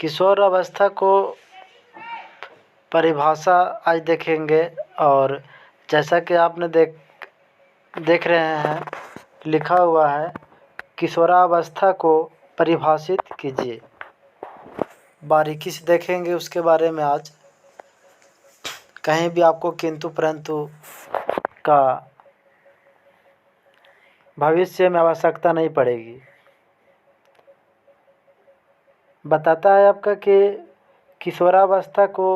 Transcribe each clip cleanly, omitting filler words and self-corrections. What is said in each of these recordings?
किशोर अवस्था को परिभाषा आज देखेंगे। और जैसा कि आपने देख रहे हैं, लिखा हुआ है किशोरावस्था को परिभाषित कीजिए। बारीकी से देखेंगे उसके बारे में आज। कहीं भी आपको किंतु परंतु का भविष्य में आवश्यकता नहीं पड़ेगी। बताता है आपका कि किशोरावस्था को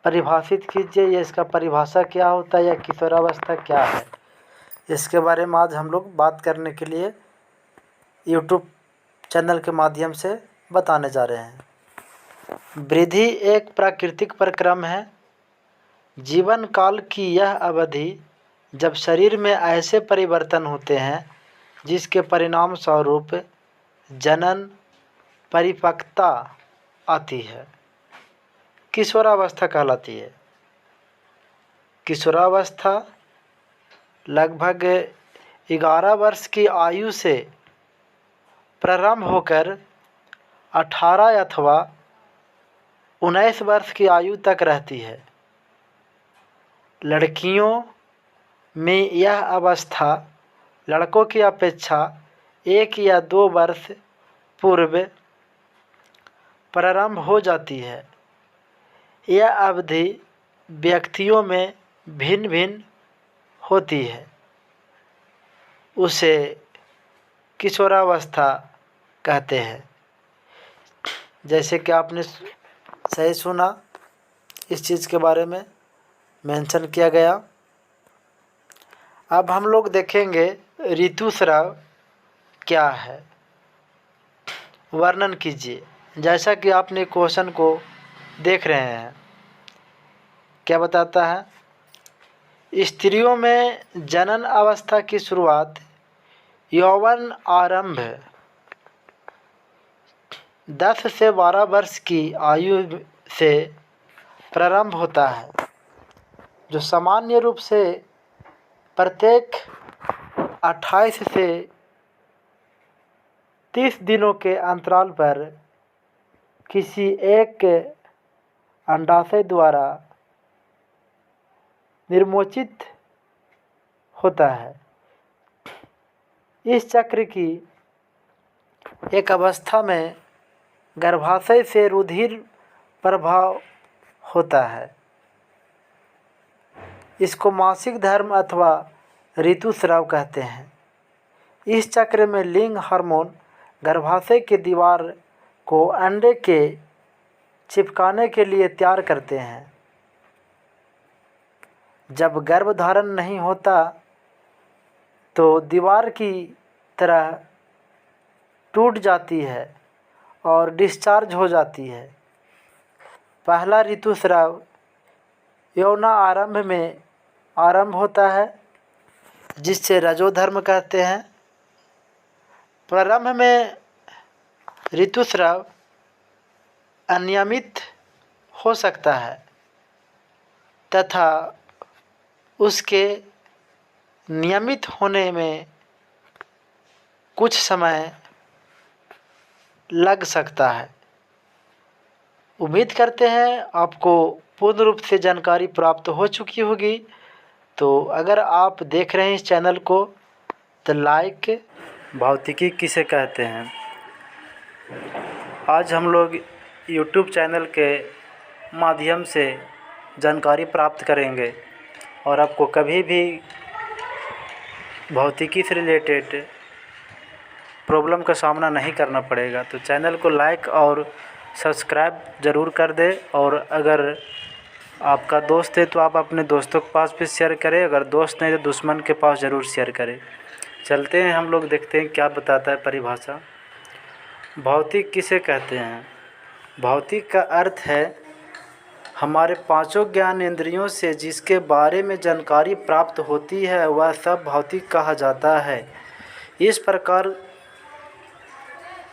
परिभाषित कीजिए। ये इसका परिभाषा क्या होता है या किशोरावस्था क्या है, इसके बारे में आज हम लोग बात करने के लिए यूट्यूब चैनल के माध्यम से बताने जा रहे हैं। वृद्धि एक प्राकृतिक प्रक्रम है। जीवन काल की यह अवधि जब शरीर में ऐसे परिवर्तन होते हैं जिसके परिणाम स्वरूप जनन परिपक्वता आती है, किशोरावस्था कहलाती है। किशोरावस्था लगभग 11 वर्ष की आयु से प्रारंभ होकर 18 अथवा 19 वर्ष की आयु तक रहती है। लड़कियों में यह अवस्था लड़कों की अपेक्षा 1 या 2 वर्ष पूर्व प्रारंभ हो जाती है। यह अवधि व्यक्तियों में भिन्न भिन्न होती है। उसे किशोरावस्था कहते हैं। जैसे कि आपने सही सुना, इस चीज़ के बारे में मेंशन किया गया। अब हम लोग देखेंगे ऋतुस्राव क्या है, वर्णन कीजिए। जैसा कि आपने क्वेश्चन को देख रहे हैं, क्या बताता है? स्त्रियों में जनन अवस्था की शुरुआत यौवन आरंभ 10 से 12 वर्ष की आयु से प्रारंभ होता है, जो सामान्य रूप से प्रत्येक 28 से 30 दिनों के अंतराल पर किसी एक अंडाशय द्वारा निर्मोचित होता है। इस चक्र की एक अवस्था में गर्भाशय से रुधिर प्रवाह होता है। इसको मासिक धर्म अथवा ऋतुस्राव कहते हैं। इस चक्र में लिंग हार्मोन गर्भाशय की दीवार को अंडे के चिपकाने के लिए तैयार करते हैं। जब गर्भधारण नहीं होता तो दीवार की तरह टूट जाती है और डिस्चार्ज हो जाती है। पहला ऋतुस्राव यौना आरंभ में आरंभ होता है, जिससे रजोधर्म कहते हैं। प्रारंभ में ऋतुस्राव अनियमित हो सकता है तथा उसके नियमित होने में कुछ समय लग सकता है। उम्मीद करते हैं आपको पूर्ण रूप से जानकारी प्राप्त हो चुकी होगी। तो अगर आप देख रहे हैं इस चैनल को तो लाइक। भौतिकी किसे कहते हैं, आज हम लोग यूट्यूब चैनल के माध्यम से जानकारी प्राप्त करेंगे और आपको कभी भी भौतिकी से रिलेटेड प्रॉब्लम का सामना नहीं करना पड़ेगा। तो चैनल को लाइक और सब्सक्राइब ज़रूर कर दें। और अगर आपका दोस्त है तो आप अपने दोस्तों के पास भी शेयर करें, अगर दोस्त नहीं तो दुश्मन के पास ज़रूर शेयर करें। चलते हैं, हम लोग देखते हैं क्या बताता है परिभाषा। भौतिक किसे कहते हैं? भौतिक का अर्थ है हमारे पांचों ज्ञानेंद्रियों से जिसके बारे में जानकारी प्राप्त होती है वह सब भौतिक कहा जाता है। इस प्रकार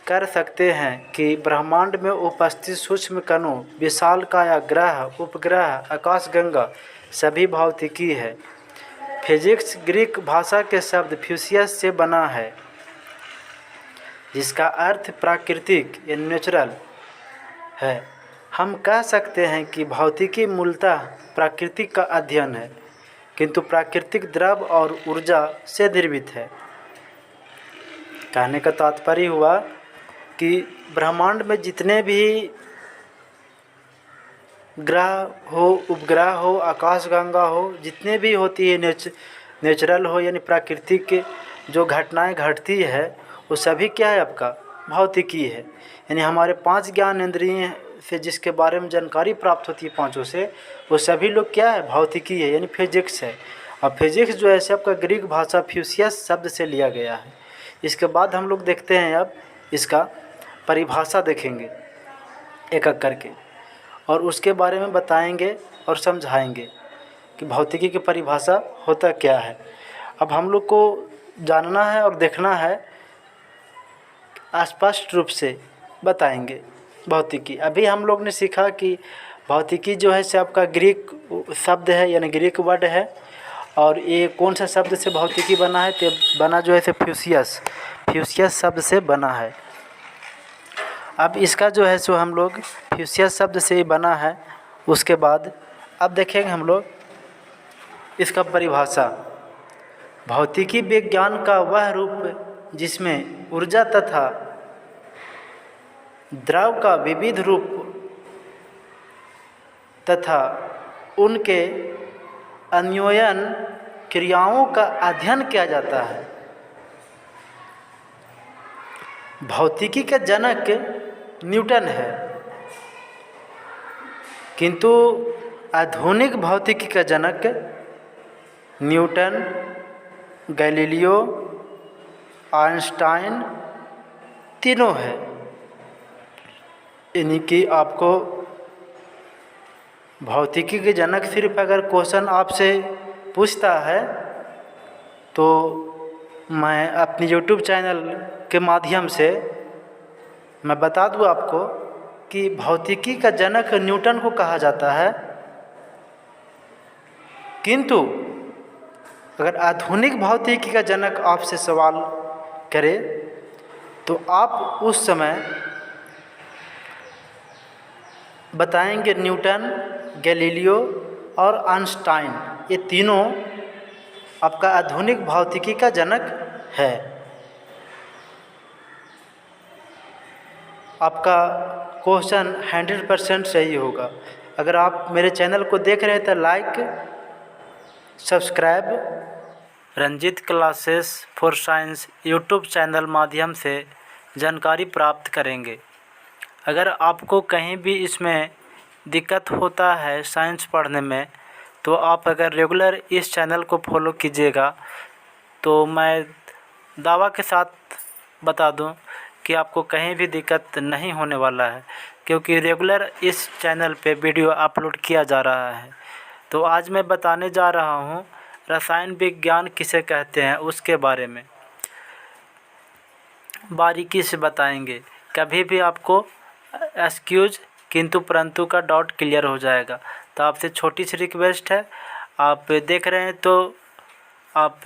कर सकते हैं कि ब्रह्मांड में उपस्थित सूक्ष्म कणों, विशालकाय ग्रह, उपग्रह, आकाशगंगा सभी भौतिकी है। फिजिक्स ग्रीक भाषा के शब्द फ्यूसियस से बना है। जिसका अर्थ प्राकृतिक या नेचुरल है। हम कह सकते हैं कि भौतिकी मूलतः प्राकृतिक का अध्ययन है, किंतु प्राकृतिक द्रव और ऊर्जा से निर्मित है। कहने का तात्पर्य हुआ कि ब्रह्मांड में जितने भी ग्रह हो, उपग्रह हो, आकाशगंगा हो, जितने भी होती है नेचुरल हो यानी प्राकृतिक जो घटनाएं घटती है, वो सभी क्या है आपका भौतिकी है। यानी हमारे 5 ज्ञान इंद्रिय से जिसके बारे में जानकारी प्राप्त होती है पांचों से, वो सभी लोग क्या है भौतिकी है यानी फिजिक्स है। और फिजिक्स जो है से आपका ग्रीक भाषा फ्यूसियस शब्द से लिया गया है। इसके बाद हम लोग देखते हैं अब इसका परिभाषा देखेंगे एक एक करके, और उसके बारे में बताएंगे और समझाएंगे कि भौतिकी की परिभाषा होता क्या है। अब हम लोग को जानना है और देखना है, स्पष्ट रूप से बताएंगे भौतिकी। अभी हम लोग ने सीखा कि भौतिकी जो है से आपका ग्रीक शब्द है यानी ग्रीक वर्ड है, और ये कौन सा शब्द से भौतिकी बना है, तो बना जो है से फ्यूसियस शब्द से बना है। अब इसका जो है सो हम लोग फ्यूसियस शब्द से ही बना है। उसके बाद अब देखेंगे हम लोग इसका परिभाषा। भौतिकी विज्ञान का वह रूप जिसमें ऊर्जा तथा द्रव का विविध रूप तथा उनके अन्योन्य क्रियाओं का अध्ययन किया जाता है। भौतिकी का जनक न्यूटन है, किंतु आधुनिक भौतिकी का जनक न्यूटन, गैलीलियो, आइंस्टाइन तीनों है। यानी कि आपको भौतिकी के जनक सिर्फ अगर क्वेश्चन आपसे पूछता है तो मैं अपनी यूट्यूब चैनल के माध्यम से मैं बता दूं आपको कि भौतिकी का जनक न्यूटन को कहा जाता है, किंतु अगर आधुनिक भौतिकी का जनक आपसे सवाल करे तो आप उस समय बताएंगे न्यूटन, गैलीलियो और आइंस्टाइन। ये तीनों आपका आधुनिक भौतिकी का जनक है। आपका क्वेश्चन 100% सही होगा। अगर आप मेरे चैनल को देख रहे हैं तो like, subscribe Ranjit classes for science YouTube channel माध्यम से जानकारी प्राप्त करेंगे। अगर आपको कहीं भी इसमें दिक्कत होता है साइंस पढ़ने में, तो आप अगर रेगुलर इस चैनल को फॉलो कीजिएगा तो मैं दावा के साथ बता दूं कि आपको कहीं भी दिक्कत नहीं होने वाला है, क्योंकि रेगुलर इस चैनल पे वीडियो अपलोड किया जा रहा है। तो आज मैं बताने जा रहा हूँ रसायन विज्ञान किसे कहते हैं उसके बारे में बारीकी से बताएंगे। कभी भी आपको एक्सक्यूज किंतु परंतु का डाउट क्लियर हो जाएगा। तो आपसे छोटी सी रिक्वेस्ट है, आप देख रहे हैं तो आप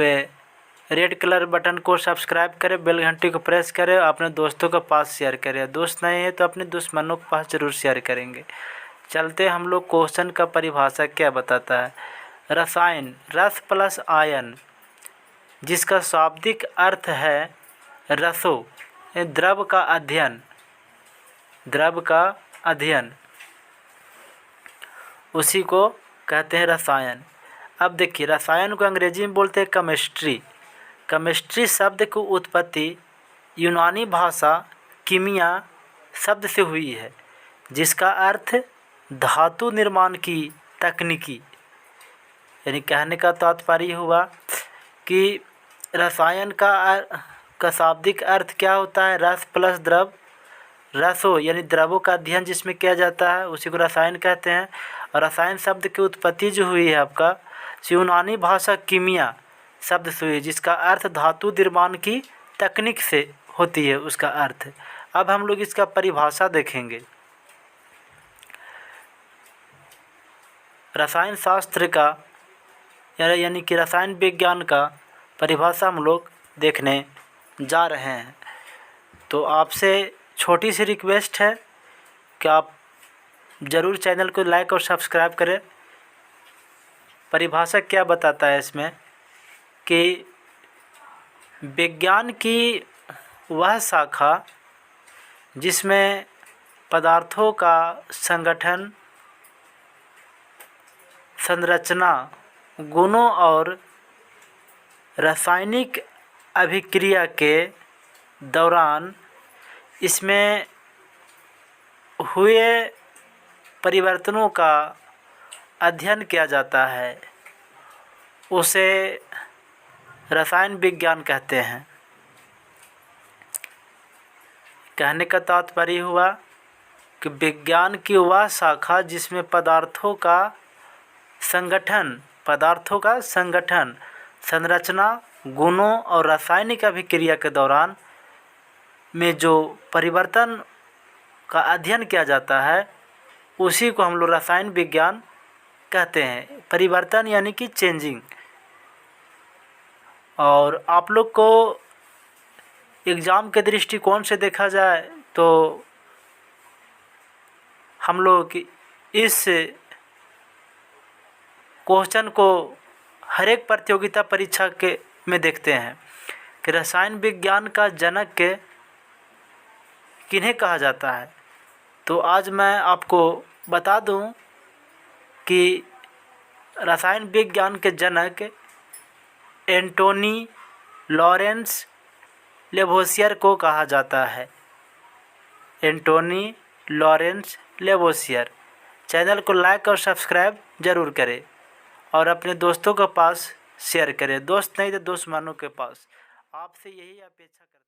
रेड कलर बटन को सब्सक्राइब करें, बेल घंटी को प्रेस करें, अपने दोस्तों के पास शेयर करें। दोस्त नहीं है तो अपने दुश्मनों के पास ज़रूर शेयर करेंगे। चलते हम लोग क्वेश्चन का परिभाषा क्या बताता है। रसायन रस प्लस आयन, जिसका शाब्दिक अर्थ है रसो, द्रव का अध्ययन, द्रव का अध्ययन, उसी को कहते हैं रसायन। अब देखिए रसायन को अंग्रेजी में बोलते हैं केमिस्ट्री। केमिस्ट्री शब्द की उत्पत्ति यूनानी भाषा कीमिया शब्द से हुई है, जिसका अर्थ धातु निर्माण की तकनीकी। यानी कहने का तात्पर्य हुआ कि रसायन का शाब्दिक अर्थ क्या होता है, रस प्लस द्रव, रसो यानी द्रवों का अध्ययन जिसमें किया जाता है उसी को रसायन कहते हैं। और रसायन शब्द की उत्पत्ति जो हुई है आपका यूनानी भाषा कीमिया शब्द से हुई, जिसका अर्थ धातु निर्माण की तकनीक से होती है उसका अर्थ। अब हम लोग इसका परिभाषा देखेंगे। रसायन शास्त्र का यानी कि रसायन विज्ञान का परिभाषा हम लोग देखने जा रहे हैं। तो आपसे छोटी सी रिक्वेस्ट है कि आप ज़रूर चैनल को लाइक और सब्सक्राइब करें। परिभाषा क्या बताता है इसमें कि विज्ञान की वह शाखा जिसमें पदार्थों का संगठन, संरचना, गुणों और रासायनिक अभिक्रिया के दौरान इसमें हुए परिवर्तनों का अध्ययन किया जाता है, उसे रसायन विज्ञान कहते हैं। कहने का तात्पर्य हुआ कि विज्ञान की वह शाखा जिसमें पदार्थों का संगठन, संरचना, गुणों और रासायनिक अभिक्रिया के दौरान में जो परिवर्तन का अध्ययन किया जाता है उसी को हम लोग रसायन विज्ञान कहते हैं। परिवर्तन यानी कि चेंजिंग। और आप लोग को एग्ज़ाम के दृष्टिकोण से देखा जाए तो हम लोग इस क्वेश्चन को हर एक प्रतियोगिता परीक्षा के में देखते हैं कि रसायन विज्ञान का जनक किन्हें कहा जाता है। तो आज मैं आपको बता दूं कि रसायन विज्ञान के जनक एंटोनी लॉरेंस लेवोसियर को कहा जाता है। Antony Lawrence Lavoisier. चैनल को लाइक और सब्सक्राइब ज़रूर करें और अपने दोस्तों के पास शेयर करें। दोस्त नहीं तो दुश्मनों के पास। आपसे यही अपेक्षा करते हैं।